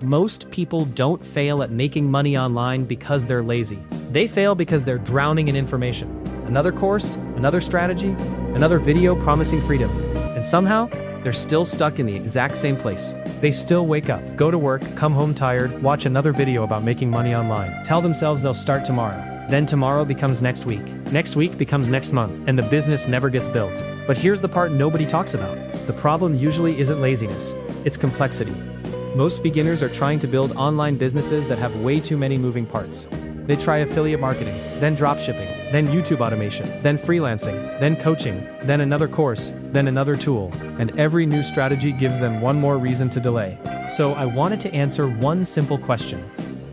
Most people don't fail at making money online because they're lazy. They fail because they're drowning in information. Another course, another strategy, another video promising freedom. And somehow, they're still stuck in the exact same place. They still wake up, go to work, come home tired, watch another video about making money online, tell themselves they'll start tomorrow. Then tomorrow becomes next week. Next week becomes next month, and the business never gets built. But here's the part nobody talks about. The problem usually isn't laziness, it's complexity. Most beginners are trying to build online businesses that have way too many moving parts. They try affiliate marketing, then dropshipping, then YouTube automation, then freelancing, then coaching, then another course, then another tool, and every new strategy gives them one more reason to delay. So I wanted to answer one simple question.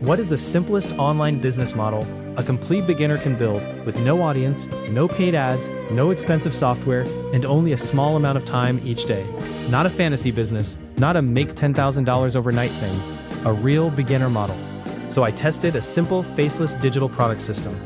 What is the simplest online business model a complete beginner can build with no audience, no paid ads, no expensive software, and only a small amount of time each day? Not a fantasy business, not a make $10,000 overnight thing, a real beginner model. So I tested a simple faceless digital product system.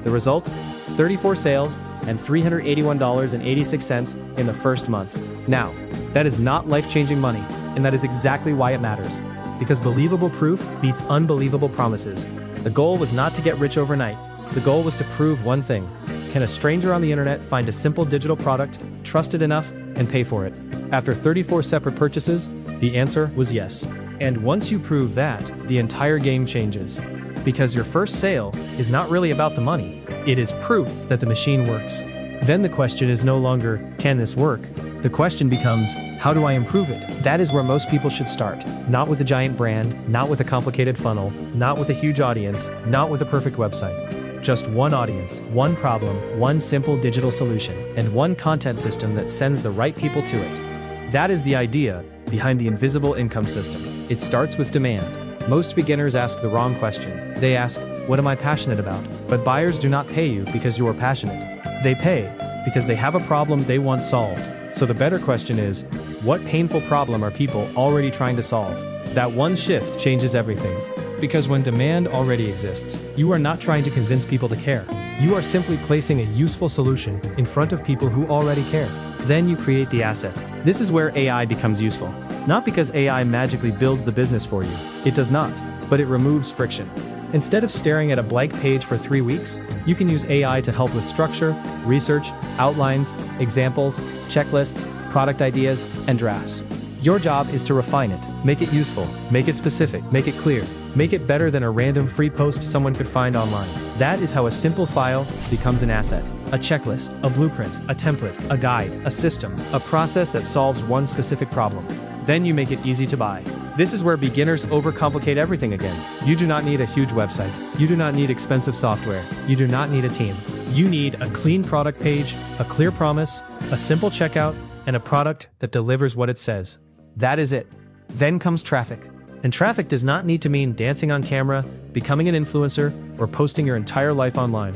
The result? 34 sales and $381.86 in the first month. Now, that is not life-changing money, and that is exactly why it matters. Because believable proof beats unbelievable promises. The goal was not to get rich overnight. The goal was to prove one thing. Can a stranger on the internet find a simple digital product, trust it enough, and pay for it? After 34 separate purchases, the answer was yes. And once you prove that, the entire game changes. Because your first sale is not really about the money. It is proof that the machine works. Then the question is no longer, can this work? The question becomes, how do I improve it? That is where most people should start. Not with a giant brand, not with a complicated funnel, not with a huge audience, not with a perfect website. Just one audience, one problem, one simple digital solution, and one content system that sends the right people to it. That is the idea behind the invisible income system. It starts with demand. Most beginners ask the wrong question. They ask, what am I passionate about? But buyers do not pay you because you are passionate. They pay because they have a problem they want solved. So the better question is, what painful problem are people already trying to solve? That one shift changes everything. Because when demand already exists, you are not trying to convince people to care. You are simply placing a useful solution in front of people who already care. Then you create the asset. This is where AI becomes useful. Not because AI magically builds the business for you. It does not, but it removes friction. Instead of staring at a blank page for 3 weeks, you can use AI to help with structure, research, outlines, examples, checklists, product ideas, and drafts. Your job is to refine it, make it useful, make it specific, make it clear, make it better than a random free post someone could find online. That is how a simple file becomes an asset. A checklist, a blueprint, a template, a guide, a system, a process that solves one specific problem. Then you make it easy to buy. This is where beginners overcomplicate everything again. You do not need a huge website. You do not need expensive software. You do not need a team. You need a clean product page, a clear promise, a simple checkout, and a product that delivers what it says. That is it. Then comes traffic. And traffic does not need to mean dancing on camera, becoming an influencer, or posting your entire life online.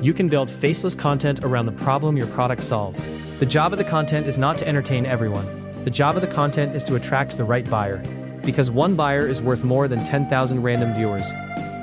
You can build faceless content around the problem your product solves. The job of the content is not to entertain everyone. The job of the content is to attract the right buyer. Because one buyer is worth more than 10,000 random viewers.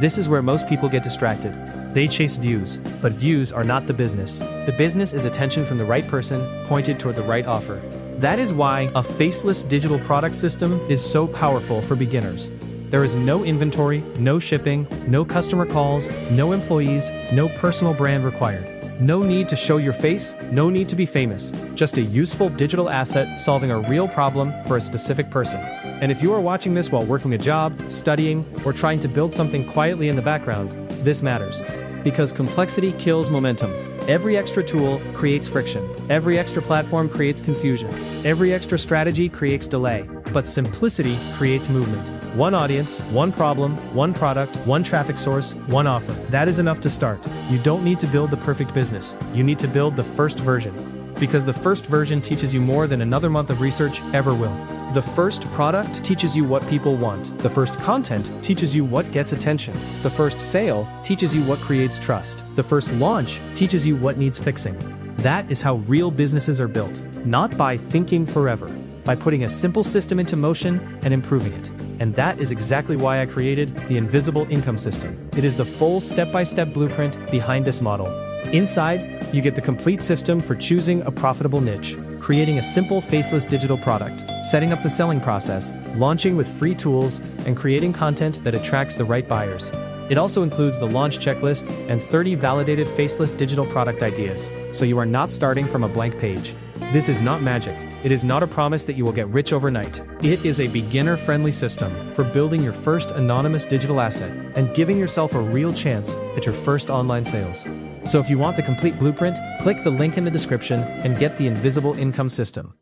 This is where most people get distracted. They chase views, but views are not the business. The business is attention from the right person, pointed toward the right offer. That is why a faceless digital product system is so powerful for beginners. There is no inventory, no shipping, no customer calls, no employees, no personal brand required. No need to show your face, no need to be famous. Just a useful digital asset solving a real problem for a specific person. And if you are watching this while working a job, studying, or trying to build something quietly in the background, this matters. Because complexity kills momentum. Every extra tool creates friction. Every extra platform creates confusion. Every extra strategy creates delay. But simplicity creates movement. One audience, one problem, one product, one traffic source, one offer. That is enough to start. You don't need to build the perfect business. You need to build the first version. Because the first version teaches you more than another month of research ever will. The first product teaches you what people want. The first content teaches you what gets attention. The first sale teaches you what creates trust. The first launch teaches you what needs fixing. That is how real businesses are built. Not by thinking forever, by putting a simple system into motion and improving it. And that is exactly why I created the Invisible Income System. It is the full step-by-step blueprint behind this model. Inside, you get the complete system for choosing a profitable niche. creating a simple faceless digital product, setting up the selling process, launching with free tools, and creating content that attracts the right buyers. It also includes the launch checklist and 30 validated faceless digital product ideas, so you are not starting from a blank page. This is not magic. It is not a promise that you will get rich overnight. It is a beginner-friendly system for building your first anonymous digital asset and giving yourself a real chance at your first online sales. So if you want the complete blueprint, click the link in the description and get the invisible income system.